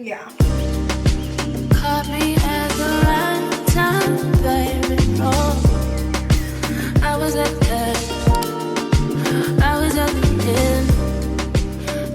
Yeah. Caught me at the right time, baby. Oh, I was at the end.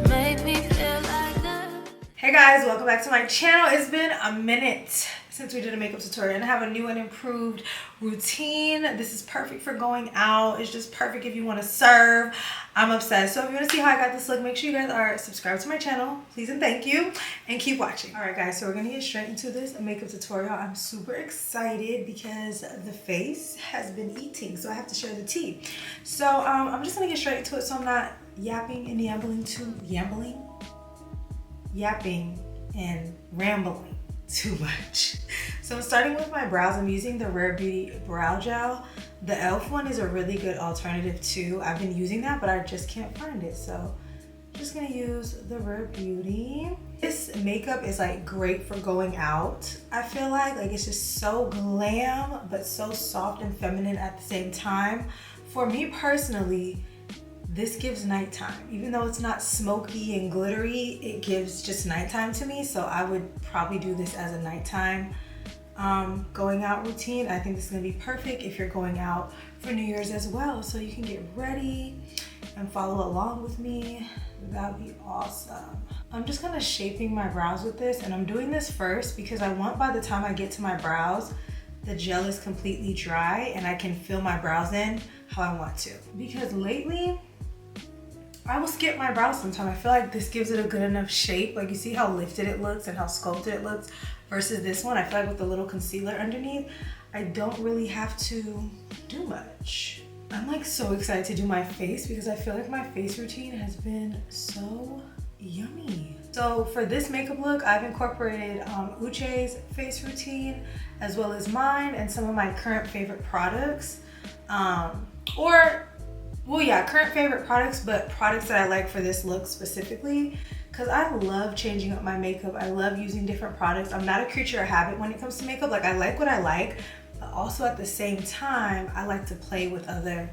Made me feel like that. Hey guys, welcome back to my channel. It's been a minute since we did a makeup tutorial and I have a new and improved routine. This is perfect for going out. It's just perfect if you want to serve. I'm obsessed. So if you want to see how I got this look, make sure you guys are subscribed to my channel, please and thank you, and keep watching. All right guys, so we're gonna get straight into this makeup tutorial. I'm super excited because the face has been eating, so I have to share the tea. So I'm just gonna get straight into it so I'm not yapping and yapping and rambling too much. So I'm starting with my brows. I'm using the Rare Beauty brow gel. The e.l.f. one is a really good alternative too. I've been using that, but I just can't find it. So I'm just gonna use the Rare Beauty. This makeup is like great for going out. I feel like it's just so glam, but so soft and feminine at the same time. For me personally, this gives nighttime. Even though it's not smoky and glittery, it gives just nighttime to me. So I would probably do this as a nighttime going out routine. I think this is gonna be perfect if you're going out for New Year's as well. So you can get ready and follow along with me. That'd be awesome. I'm just kind of shaping my brows with this, and I'm doing this first because I want by the time I get to my brows, the gel is completely dry and I can fill my brows in how I want to. Because lately, I will skip my brows sometimes. I feel like this gives it a good enough shape. Like you see how lifted it looks and how sculpted it looks versus this one. I feel like with the little concealer underneath, I don't really have to do much. I'm like so excited to do my face because I feel like my face routine has been so yummy. So for this makeup look, I've incorporated Uche's face routine as well as mine and some of my current favorite products. Current favorite products, but products that I like for this look specifically, because I love changing up my makeup. I love using different products. I'm not a creature of habit when it comes to makeup. Like I like what I like, but also at the same time, I like to play with other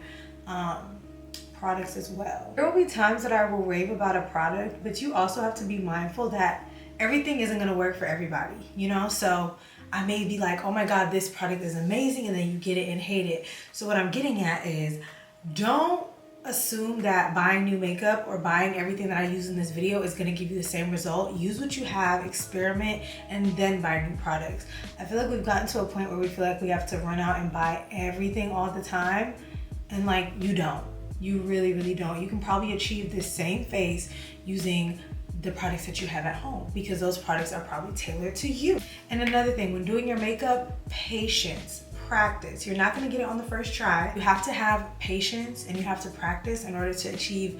products as well. There will be times that I will rave about a product, but you also have to be mindful that everything isn't gonna work for everybody, you know? So I may be like, oh my God, this product is amazing, and then you get it and hate it. So what I'm getting at is, don't assume that buying new makeup or buying everything that I use in this video is gonna give you the same result. Use what you have, experiment, and then buy new products. I feel like we've gotten to a point where we feel like we have to run out and buy everything all the time, and like you don't. You really, really don't. You can probably achieve this same face using the products that you have at home because those products are probably tailored to you. And another thing, when doing your makeup, patience. Practice. You're not going to get it on the first try. You have to have patience and you have to practice in order to achieve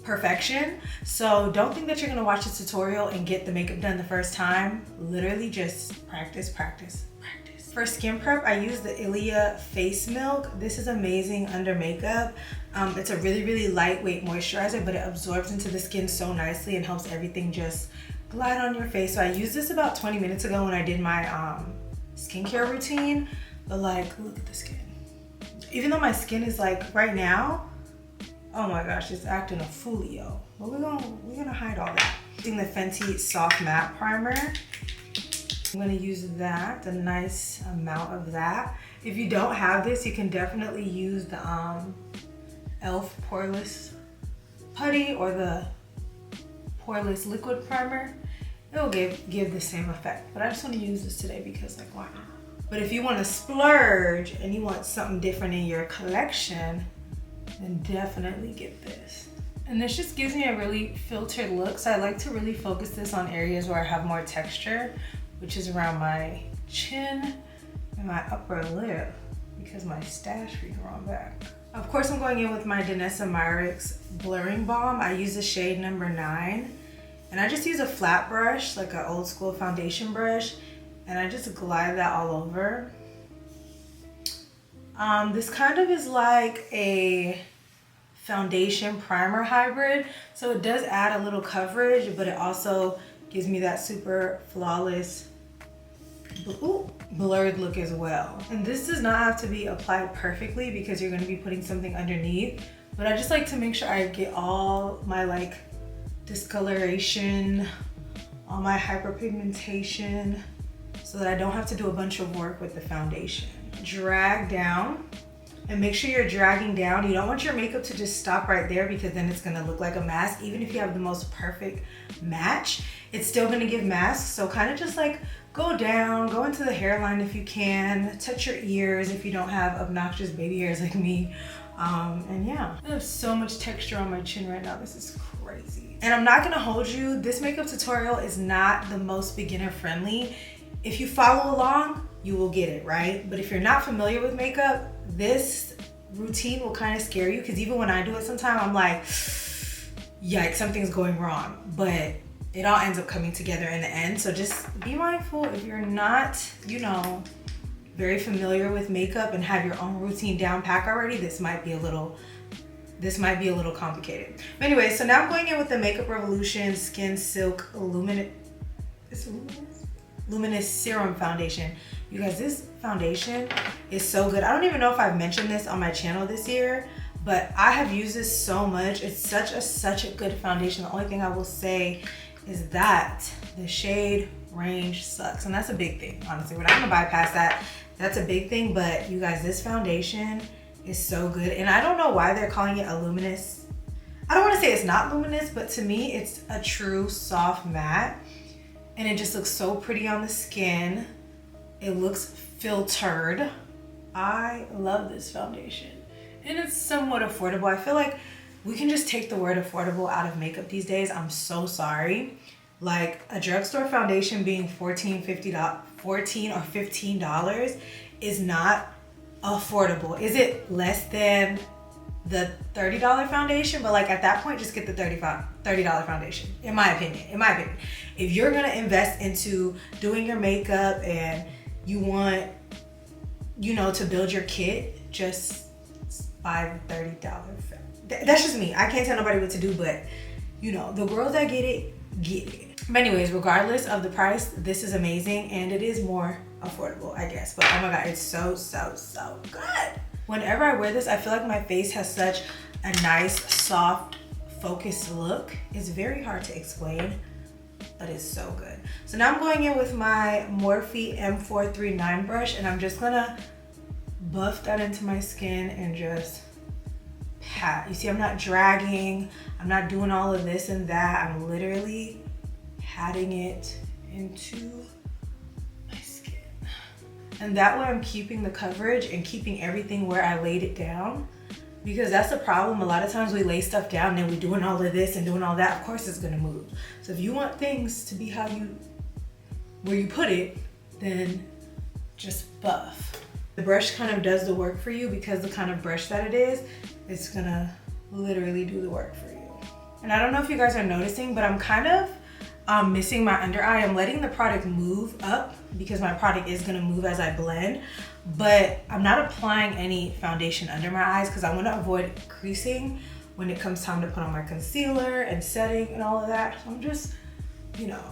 perfection. So don't think that you're going to watch a tutorial and get the makeup done the first time. Literally just practice, practice, practice. For skin prep, I use the Ilia Face Milk. This is amazing under makeup. It's a really, really lightweight moisturizer, but it absorbs into the skin so nicely and helps everything just glide on your face. So I used this about 20 minutes ago when I did my skincare routine. But like, look at the skin. Even though my skin is like right now, oh my gosh, it's acting a foolio. But we're gonna hide all that. Using the Fenty Soft Matte Primer. I'm gonna use that, a nice amount of that. If you don't have this, you can definitely use the e.l.f. Poreless Putty or the Poreless Liquid Primer. It'll give the same effect. But I just wanna use this today because like, why not? But if you want to splurge and you want something different in your collection, then definitely get this. And this just gives me a really filtered look. So I like to really focus this on areas where I have more texture, which is around my chin and my upper lip because my stash be growing back. Of course, I'm going in with my DANESS MYRICKS Blurring Balm. I use the shade number 9. And I just use a flat brush, like an old school foundation brush. And I just glide that all over. This kind of is like a foundation primer hybrid. So it does add a little coverage, but it also gives me that super flawless blurred look as well. And this does not have to be applied perfectly because you're gonna be putting something underneath. But I just like to make sure I get all my like discoloration all my hyperpigmentation so that I don't have to do a bunch of work with the foundation. Drag down, and make sure you're dragging down. You don't want your makeup to just stop right there because then it's gonna look like a mask. Even if you have the most perfect match, it's still gonna give masks. So kind of just like go down, go into the hairline if you can, touch your ears if you don't have obnoxious baby hairs like me. And yeah, I have so much texture on my chin right now. This is crazy. And I'm not gonna hold you. This makeup tutorial is not the most beginner friendly. If you follow along, you will get it, right? But if you're not familiar with makeup, this routine will kind of scare you, because even when I do it sometimes, I'm like, yikes, something's going wrong. But it all ends up coming together in the end. So just be mindful if you're not, you know, very familiar with makeup and have your own routine down pat already, this might be a little complicated. But anyway, so now I'm going in with the Makeup Revolution Skin Silk Luminous Serum Foundation. You guys, this foundation is so good. I don't even know if I've mentioned this on my channel this year, but I have used this so much. It's such a good foundation. The only thing I will say is that the shade range sucks, and that's a big thing, honestly. We're not gonna bypass that. That's a big thing, but you guys, this foundation is so good. And I don't know why they're calling it a luminous. I don't wanna say it's not luminous, but to me, it's a true soft matte. And it just looks so pretty on the skin. It looks filtered. I love this foundation. And it's somewhat affordable. I feel like we can just take the word affordable out of makeup these days. I'm so sorry. Like a drugstore foundation being $14 or $15 is not affordable. Is it less than the $30 foundation? But like at that point, just get the $30 foundation, in my opinion. If you're gonna invest into doing your makeup and you want, you know, to build your kit, just buy the $30. That's just me. I can't tell nobody what to do, but you know, the girls that get it, get it. But anyways, regardless of the price, this is amazing, and it is more affordable, I guess. But oh my God, it's so good. Whenever I wear this, I feel like my face has such a nice, soft, focused look. It's very hard to explain, but it's so good. So now I'm going in with my Morphe M439 brush, and I'm just gonna buff that into my skin and just pat. You see, I'm not dragging, I'm not doing all of this and that. I'm literally patting it into my skin. And that way I'm keeping the coverage and keeping everything where I laid it down, because that's the problem. A lot of times we lay stuff down and then we're doing all of this and doing all that. Of course it's gonna move. So if you want things to be where you put it, then just buff. The brush kind of does the work for you, because the kind of brush that it is, it's gonna literally do the work for you. And I don't know if you guys are noticing, but I'm kind of missing my under eye. I'm letting the product move up because my product is gonna move as I blend, but I'm not applying any foundation under my eyes because I wanna avoid creasing when it comes time to put on my concealer and setting and all of that. So I'm just, you know,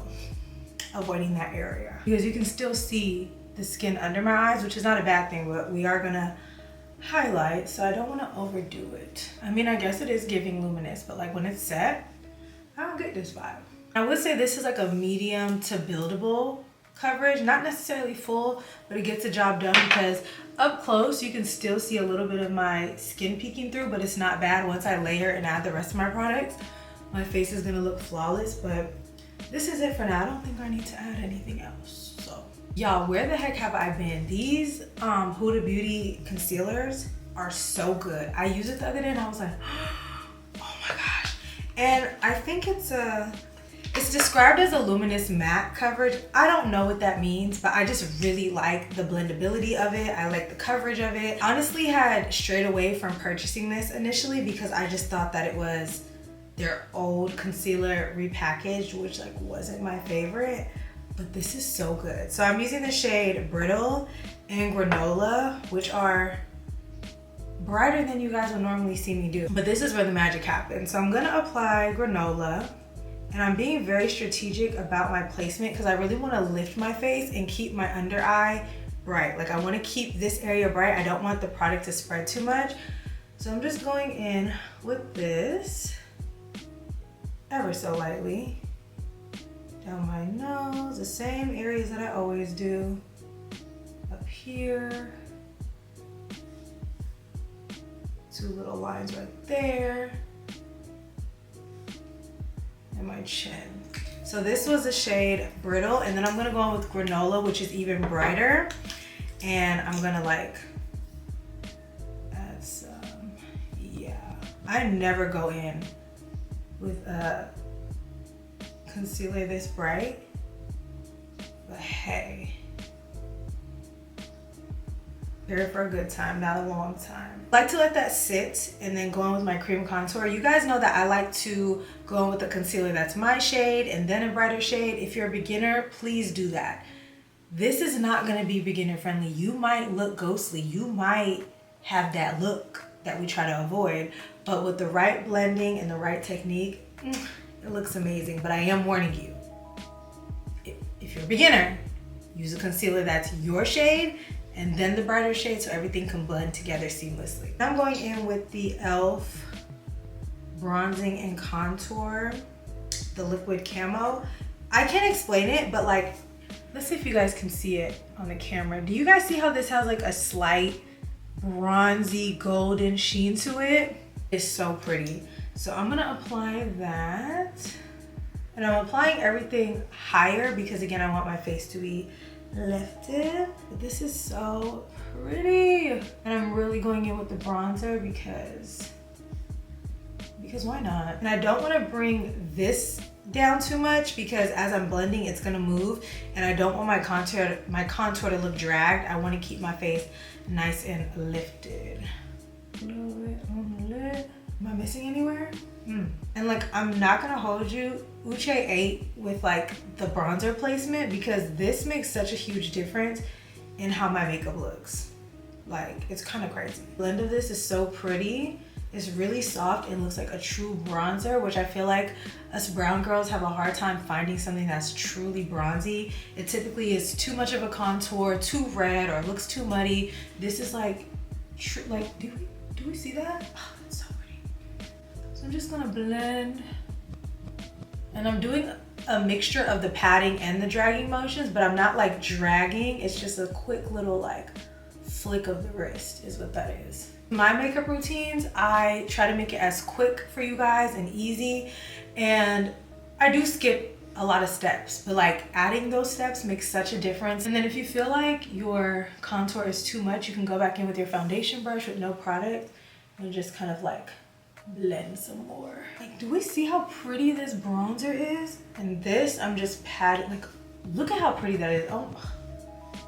avoiding that area, because you can still see the skin under my eyes, which is not a bad thing, but we are gonna highlight, so I don't wanna overdo it. I mean, I guess it is giving luminous, but like when it's set, I don't get this vibe. I would say this is like a medium to buildable coverage, not necessarily full, but it gets the job done, because up close you can still see a little bit of my skin peeking through, but it's not bad. Once I layer and add the rest of my products, my face is gonna look flawless. But this is it for now. I don't think I need to add anything else. So y'all, where the heck have I been? These Huda Beauty concealers are so good. I used it the other day and I was like, oh my gosh. And I think it's described as a luminous matte coverage. I don't know what that means, but I just really like the blendability of it. I like the coverage of it. Honestly, had strayed away from purchasing this initially because I just thought that it was their old concealer repackaged, which like wasn't my favorite, but this is so good. So I'm using the shade Brittle and Granola, which are brighter than you guys would normally see me do, but this is where the magic happens. So I'm gonna apply Granola, and I'm being very strategic about my placement because I really want to lift my face and keep my under eye bright. Like I want to keep this area bright. I don't want the product to spread too much. So I'm just going in with this ever so lightly. Down my nose, the same areas that I always do. Up here. 2 little lines right there. And my chin. So this was the shade Brittle, and then I'm gonna go in with Granola, which is even brighter. And I'm gonna like add some, yeah. I never go in with a concealer this bright, but hey, here for a good time, not a long time. I like to let that sit and then go in with my cream contour. You guys know that I like to go in with a concealer that's my shade and then a brighter shade. If you're a beginner, please do that. This is not gonna be beginner friendly. You might look ghostly. You might have that look that we try to avoid, but with the right blending and the right technique, it looks amazing. But I am warning you, if you're a beginner, use a concealer that's your shade and then the brighter shade so everything can blend together seamlessly. I'm going in with the e.l.f. Bronzing and Contour, the liquid camo. I can't explain it, but like, let's see if you guys can see it on the camera. Do you guys see how this has like a slight bronzy golden sheen to it? It's so pretty. So I'm gonna apply that. And I'm applying everything higher because again, I want my face to be lifted. But this is so pretty. And I'm really going in with the bronzer because why not? And I don't want to bring this down too much because as I'm blending, it's gonna move, and I don't want my contour to look dragged. I want to keep my face nice and lifted. A little bit on the lid. Am I missing anywhere? And like, I'm not gonna hold you, Uche ate with like the bronzer placement because this makes such a huge difference in how my makeup looks. Like, it's kind of crazy. The blend of this is so pretty. It's really soft and looks like a true bronzer, which I feel like us brown girls have a hard time finding something that's truly bronzy. It typically is too much of a contour, too red, or looks too muddy. This is like, do we see that? Oh, that's so pretty. So I'm just gonna blend. And I'm doing a mixture of the patting and the dragging motions, but I'm not like dragging. It's just a quick little like flick of the wrist is what that is. My makeup routines, I try to make it as quick for you guys and easy. And I do skip a lot of steps, but like adding those steps makes such a difference. And then if you feel like your contour is too much, you can go back in with your foundation brush with no product and just kind of like blend some more. Like, do we see how pretty this bronzer is? And this, I'm just patting, like, look at how pretty that is. Oh,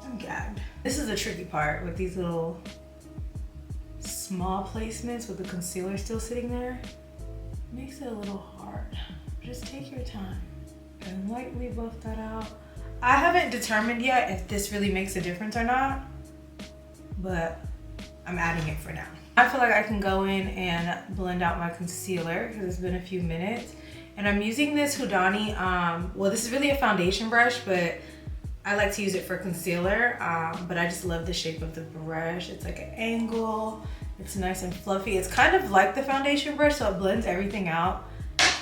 I'm gagged. This is the tricky part with these little small placements with the concealer still sitting there. Makes it a little hard. Just take your time and lightly buff that out. I haven't determined yet if this really makes a difference or not, but I'm adding it for now. I feel like I can go in and blend out my concealer because it's been a few minutes. And I'm using this Houdini, well, this is really a foundation brush, but I like to use it for concealer, but I just love the shape of the brush. It's like an angle. It's nice and fluffy. It's kind of like the foundation brush, so it blends everything out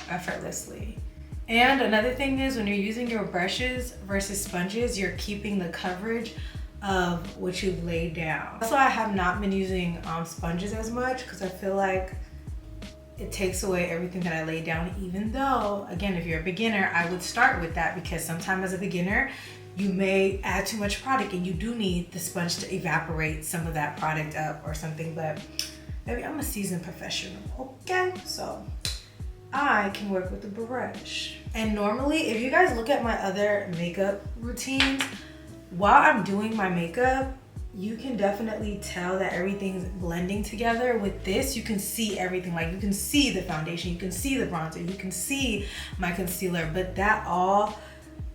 effortlessly. And another thing is when you're using your brushes versus sponges, you're keeping the coverage of what you've laid down. That's why I have not been using sponges as much, because I feel like it takes away everything that I laid down, even though, again, if you're a beginner, I would start with that because sometimes as a beginner, you may add too much product and you do need the sponge to evaporate some of that product up or something, but maybe I'm a seasoned professional, okay? So I can work with the brush. And normally, if you guys look at my other makeup routines, while I'm doing my makeup, you can definitely tell that everything's blending together. With this, you can see everything. Like, you can see the foundation, you can see the bronzer, you can see my concealer, but that all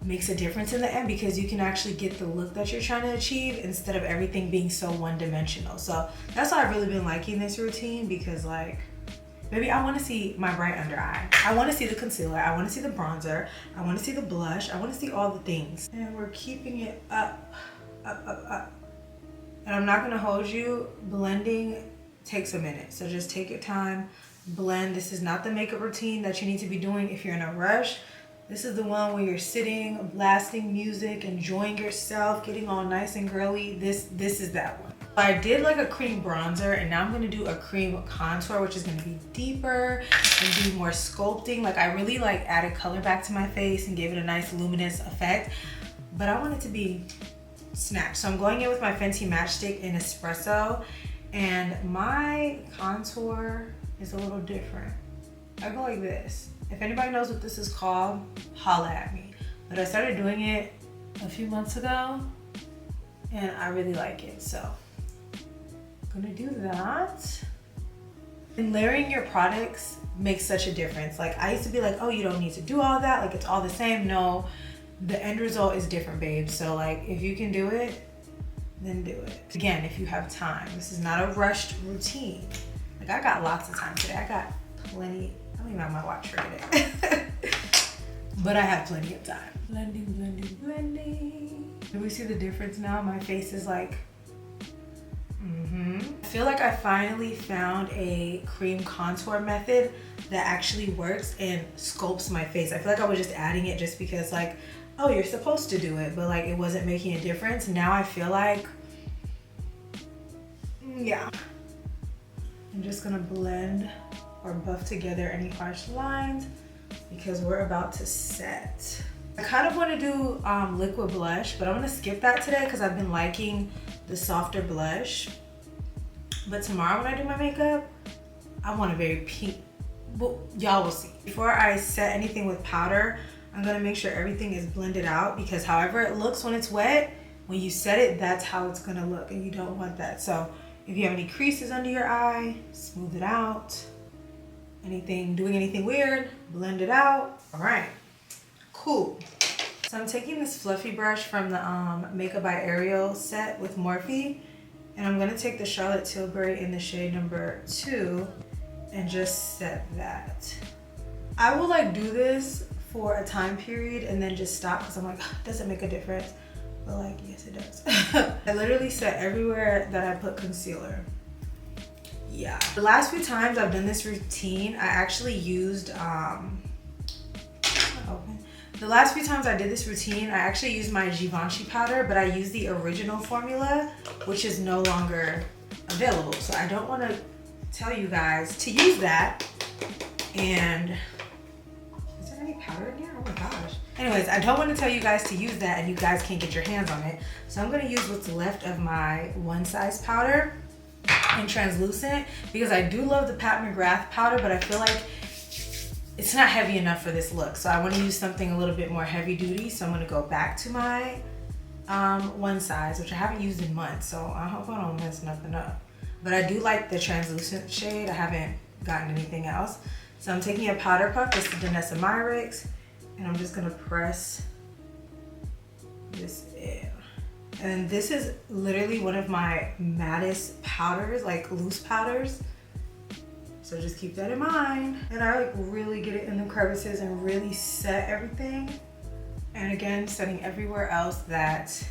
makes a difference in the end because you can actually get the look that you're trying to achieve instead of everything being so one-dimensional. So that's why I've really been liking this routine, because like, maybe I want to see my bright under eye, I want to see the concealer, I want to see the bronzer, I want to see the blush, I want to see all the things. And we're keeping it up, up, up, up. And I'm not going to hold you. Blending takes a minute, so just take your time, blend. This is not the makeup routine that you need to be doing if you're in a rush. This is the one where you're sitting, blasting music, enjoying yourself, getting all nice and girly. This is that one. I did like a cream bronzer, and now I'm gonna do a cream contour, which is gonna be deeper and do more sculpting. Like I really like added color back to my face and gave it a nice luminous effect, but I want it to be snatched. So I'm going in with my Fenty Matchstick in Espresso, and my contour is a little different. I go like this. If anybody knows what this is called, holla at me. But I started doing it a few months ago, and I really like it, so I'm gonna do that. And layering your products makes such a difference. Like I used to be like, oh, you don't need to do all that, like it's all the same. No, the end result is different, babe. So like if you can do it, then do it. Again, if you have time. This is not a rushed routine. Like I got lots of time today. I got plenty. I don't even have my watch for today. But I have plenty of time. Blending, blending, blending. Do we see the difference now? My face is like, I feel like I finally found a cream contour method that actually works and sculpts my face. I feel like I was just adding it just because like, oh, you're supposed to do it, but like it wasn't making a difference. Now I feel like, yeah. I'm just gonna blend or buff together any harsh lines because we're about to set. I kind of want to do liquid blush, but I'm gonna skip that today because I've been liking the softer blush. But tomorrow when I do my makeup, I want a very pink, well, y'all will see. Before I set anything with powder, I'm gonna make sure everything is blended out because however it looks when it's wet, when you set it, that's how it's gonna look, and you don't want that. So if you have any creases under your eye, smooth it out. Doing anything weird, blend it out. All right, cool. So I'm taking this fluffy brush from the Makeup by Ariel set with Morphe, and I'm gonna take the Charlotte Tilbury in the shade number 2 and just set that. I will like do this for a time period and then just stop because I'm like, it doesn't make a difference. But like, yes it does. I literally set everywhere that I put concealer. Yeah. The last few times I've done this routine, I actually used, the last few times I did this routine, I actually used my Givenchy powder, but I used the original formula, which is no longer available. So I don't want to tell you guys to use that. And is there any powder in here? Oh my gosh. Anyways, I don't want to tell you guys to use that and you guys can't get your hands on it. So I'm going to use what's left of my One Size powder in translucent because I do love the Pat McGrath powder, but I feel like it's not heavy enough for this look. So I want to use something a little bit more heavy duty. So I'm going to go back to my One Size, which I haven't used in months. So I hope I don't mess nothing up. But I do like the translucent shade. I haven't gotten anything else. So I'm taking a powder puff. This is DANESS MYRICKS. And I'm just going to press this in. And this is literally one of my mattest powders, like loose powders. So just keep that in mind. And I like really get it in the crevices and really set everything. And again, setting everywhere else that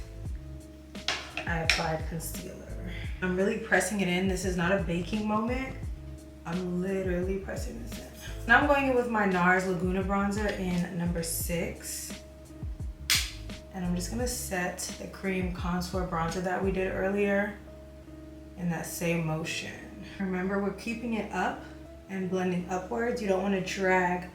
I applied concealer. I'm really pressing it in. This is not a baking moment. I'm literally pressing this in. Now I'm going in with my NARS Laguna bronzer in number 6. And I'm just gonna set the cream contour bronzer that we did earlier in that same motion. Remember, we're keeping it up and blending upwards. You don't wanna drag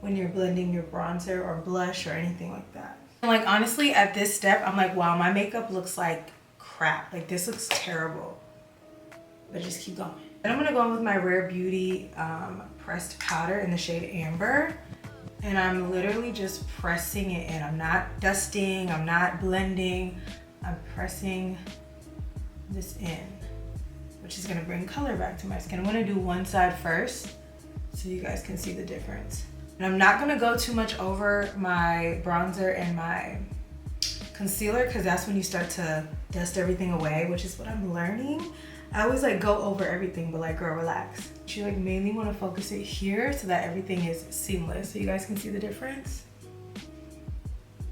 when you're blending your bronzer or blush or anything like that. And like honestly, at this step, I'm like, wow, my makeup looks like crap. Like this looks terrible, but just keep going. Then I'm gonna go in with my Rare Beauty pressed powder in the shade Amber. And I'm literally just pressing it in. I'm not dusting, I'm not blending. I'm pressing this in, which is gonna bring color back to my skin. I'm gonna do one side first so you guys can see the difference. And I'm not gonna go too much over my bronzer and my concealer because that's when you start to dust everything away, which is what I'm learning. I always like go over everything, but like girl, relax. You like mainly want to focus it here so that everything is seamless so you guys can see the difference.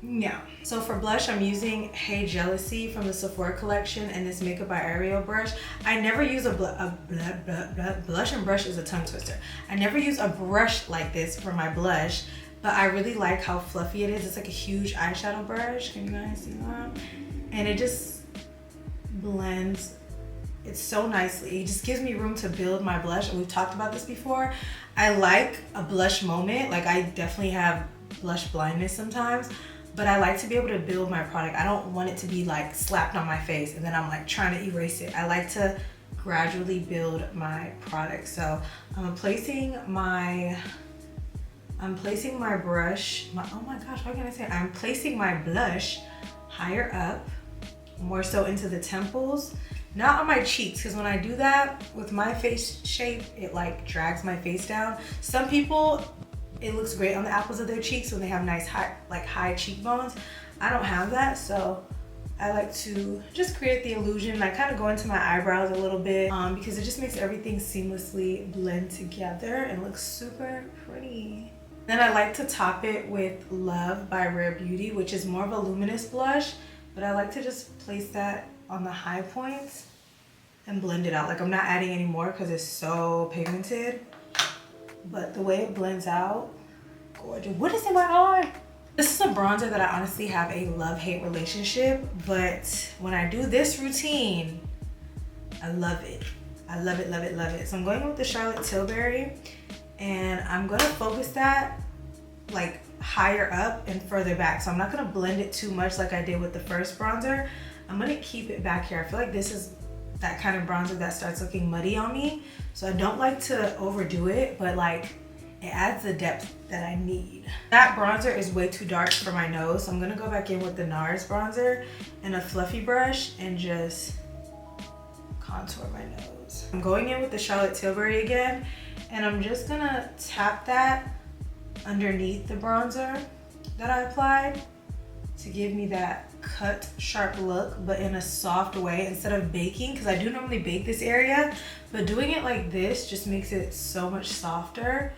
Yeah. So for blush, I'm using Hey Jealousy from the Sephora collection and this Makeup by Ariel brush. I never use blush and brush is a tongue twister. I never use a brush like this for my blush but I really like how fluffy it is. It's like a huge eyeshadow brush. Can you guys see that? And it just blends it so nicely. It just gives me room to build my blush, and we've talked about this before. I like a blush moment. Like, I definitely have blush blindness sometimes, but I like to be able to build my product. I don't want it to be like slapped on my face and then I'm like trying to erase it. I like to gradually build my product. So I'm placing my brush, oh my gosh, what can I say? I'm placing my blush higher up, more so into the temples, not on my cheeks, because when I do that with my face shape, it like drags my face down. Some people, it looks great on the apples of their cheeks when they have nice high cheekbones. I don't have that, so I like to just create the illusion. I kind of go into my eyebrows a little bit because it just makes everything seamlessly blend together and looks super pretty. Then I like to top it with Love by Rare Beauty, which is more of a luminous blush, but I like to just place that on the high points and blend it out. Like, I'm not adding any more because it's so pigmented, but the way it blends out, gorgeous. What is in my eye? This is a bronzer that I honestly have a love-hate relationship, but when I do this routine, I love it. I love it, love it, love it. So I'm going with the Charlotte Tilbury, and I'm gonna focus that like higher up and further back. So I'm not gonna blend it too much like I did with the first bronzer. I'm gonna keep it back here. I feel like this is that kind of bronzer that starts looking muddy on me. So I don't like to overdo it, but like it adds the depth that I need. That bronzer is way too dark for my nose. So I'm gonna go back in with the NARS bronzer and a fluffy brush and just contour my nose. I'm going in with the Charlotte Tilbury again, and I'm just gonna tap that underneath the bronzer that I applied to give me that cut, sharp look, but in a soft way instead of baking, because I do normally bake this area, but doing it like this just makes it so much softer,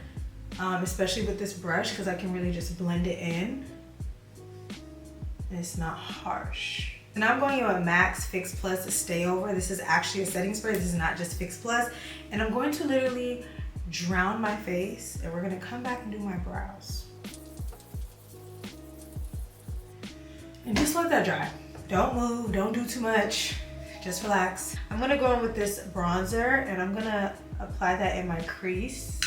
especially with this brush, because I can really just blend it in and it's not harsh. And I'm going in with MAC's Fix Plus Stay Over. This is actually a setting spray. This is not just Fix Plus. And I'm going to literally drown my face, and we're gonna come back and do my brows. And just let that dry. Don't move, don't do too much. Just relax. I'm gonna go in with this bronzer, and I'm gonna apply that in my crease,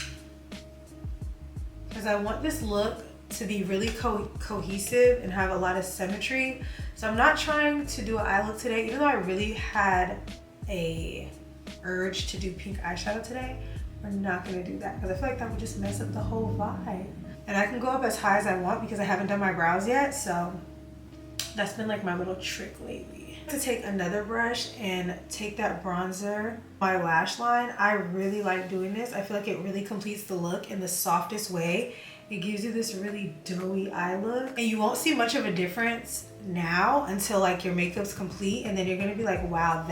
because I want this look to be really cohesive and have a lot of symmetry. So I'm not trying to do an eye look today, even though I really had a urge to do pink eyeshadow today. We're not gonna do that, because I feel like that would just mess up the whole vibe. And I can go up as high as I want because I haven't done my brows yet, so that's been like my little trick lately. To take another brush and take that bronzer, my lash line. I really like doing this. I feel like it really completes the look in the softest way. It gives you this really doughy eye look, and you won't see much of a difference now until like your makeup's complete, and then you're gonna be like, wow,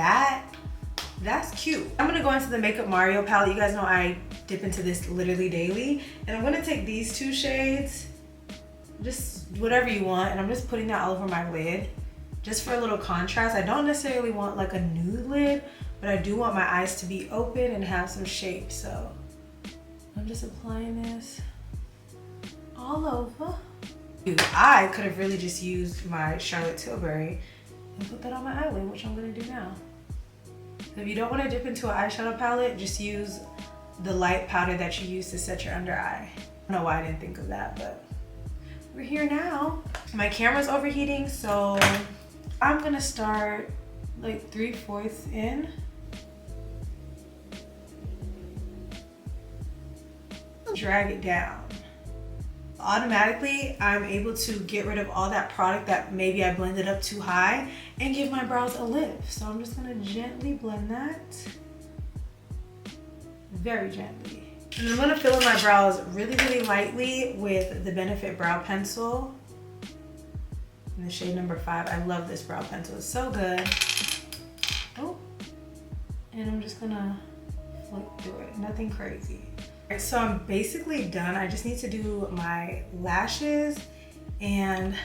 that's cute. I'm gonna go into the Makeup Mario palette. You guys know I dip into this literally daily, and I'm gonna take these two shades, just whatever you want, and I'm just putting that all over my lid just for a little contrast. I don't necessarily want like a nude lid, but I do want my eyes to be open and have some shape. So I'm just applying this all over. Dude, I could have really just used my Charlotte Tilbury and put that on my eyelid, which I'm gonna do now. If you don't want to dip into an eyeshadow palette, just use the light powder that you use to set your under eye. I don't know why I didn't think of that, but we're here now. My camera's overheating, so I'm gonna start like 3/4 in. Drag it down. Automatically, I'm able to get rid of all that product that maybe I blended up too high and give my brows a lift. So I'm just gonna gently blend that, very gently. And I'm gonna fill in my brows really, really lightly with the Benefit Brow Pencil in the shade number 5. I love this brow pencil, it's so good. Oh, and I'm just gonna flick through it, nothing crazy. All right, so I'm basically done. I just need to do my lashes and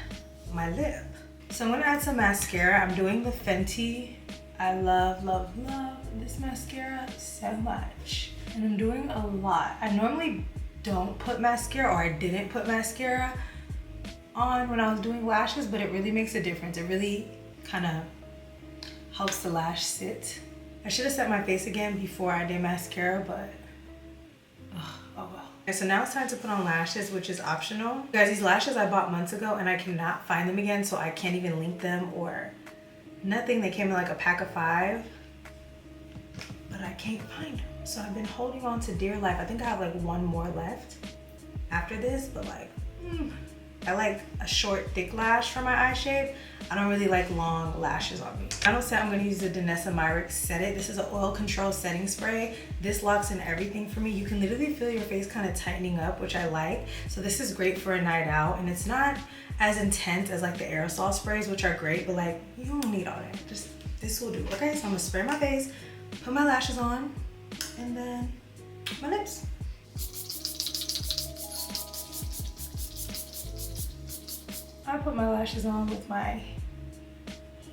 my lip. So I'm gonna add some mascara. I'm doing the Fenty. I love, love, love this mascara so much. And I'm doing a lot. I normally don't put mascara, or I didn't put mascara on when I was doing lashes, but it really makes a difference. It really kind of helps the lash sit. I should have set my face again before I did mascara, but oh well. Okay, so now it's time to put on lashes, which is optional. Guys, these lashes I bought months ago and I cannot find them again, so I can't even link them or nothing. They came in like a pack of 5, but I can't find them. So I've been holding on to dear life. I think I have like 1 more left after this, but like, I like a short, thick lash for my eye shape. I don't really like long lashes on me. Final set, I'm gonna use the DANESS MYRICKS Set It. This is an oil control setting spray. This locks in everything for me. You can literally feel your face kind of tightening up, which I like. So this is great for a night out, and it's not as intense as like the aerosol sprays, which are great, but like, you don't need all that. Just, this will do. Okay, so I'm gonna spray my face, put my lashes on, and then my lips. I put my lashes on with my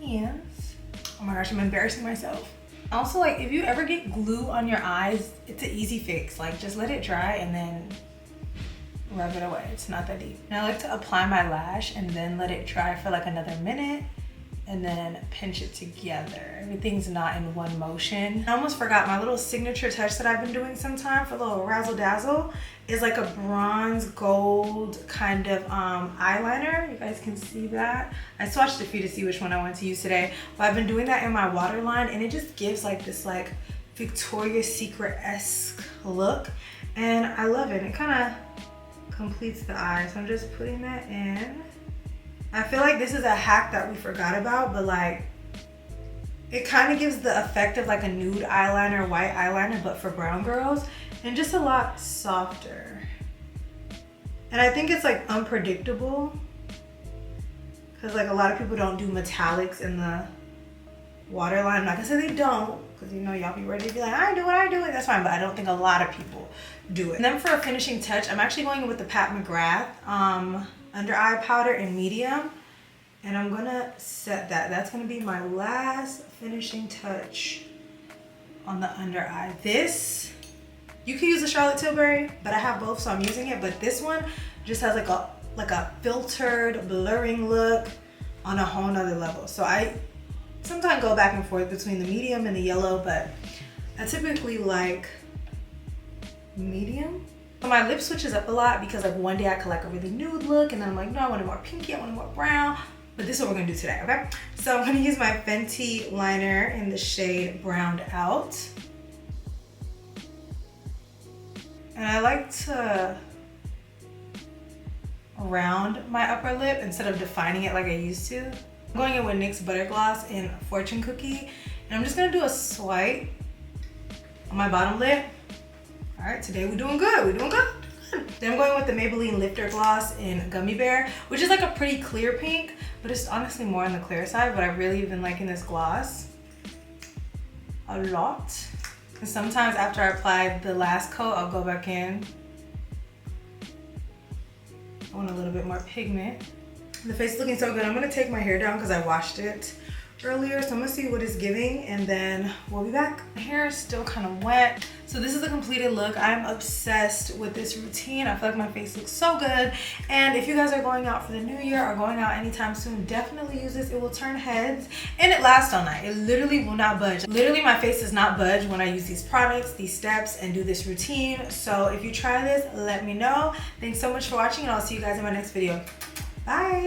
hands. Oh my gosh, I'm embarrassing myself. Also, like, if you ever get glue on your eyes, it's an easy fix. Like, just let it dry and then rub it away. It's not that deep. And I like to apply my lash and then let it dry for like another minute and then pinch it together. Everything's not in one motion. I almost forgot my little signature touch that I've been doing sometime for a little razzle dazzle is like a bronze gold kind of eyeliner. You guys can see that. I swatched a few to see which one I want to use today, but I've been doing that in my waterline, and it just gives like this like Victoria's Secret-esque look, and I love it. It kind of completes the eye, so I'm just putting that in. I feel like this is a hack that we forgot about, but like, it kind of gives the effect of like a nude eyeliner, white eyeliner, but for brown girls, and just a lot softer. And I think it's like unpredictable, because like a lot of people don't do metallics in the waterline. I'm not gonna say they don't, because you know y'all be ready to be like, I do what I do, that's fine, but I don't think a lot of people do it. And then for a finishing touch, I'm actually going with the Pat McGrath under eye powder in medium, and I'm gonna set that. That's gonna be my last finishing touch on the under eye. This, you can use the Charlotte Tilbury, but I have both, so I'm using it. But this one just has like a filtered, blurring look on a whole nother level. So I sometimes go back and forth between the medium and the yellow, but I typically like medium. So my lip switches up a lot because like one day I could like a really nude look, and then I'm like, no, I want it more pinky, I want it more brown. But this is what we're gonna do today, okay? So I'm gonna use my Fenty liner in the shade Browned Out. And I like to round my upper lip instead of defining it like I used to. I'm going in with NYX Butter Gloss in Fortune Cookie, and I'm just gonna do a swipe on my bottom lip. All right, today we're doing good, we're doing good. Then I'm going with the Maybelline Lifter Gloss in Gummy Bear, which is like a pretty clear pink, but it's honestly more on the clear side, but I've really been liking this gloss a lot. And sometimes after I apply the last coat, I'll go back in. I want a little bit more pigment. The face is looking so good. I'm gonna take my hair down because I washed it earlier, so I'm gonna see what it's giving, and then we'll be back. My hair is still kind of wet, so this is a completed look. I'm obsessed with this routine. I feel like my face looks so good, and if you guys are going out for the new year or going out anytime soon, definitely use this. It will turn heads, and it lasts all night. It literally will not budge. Literally, my face does not budge when I use these products, these steps, and do this routine. So if you try this, let me know. Thanks so much for watching, and I'll see you guys in my next video. Bye.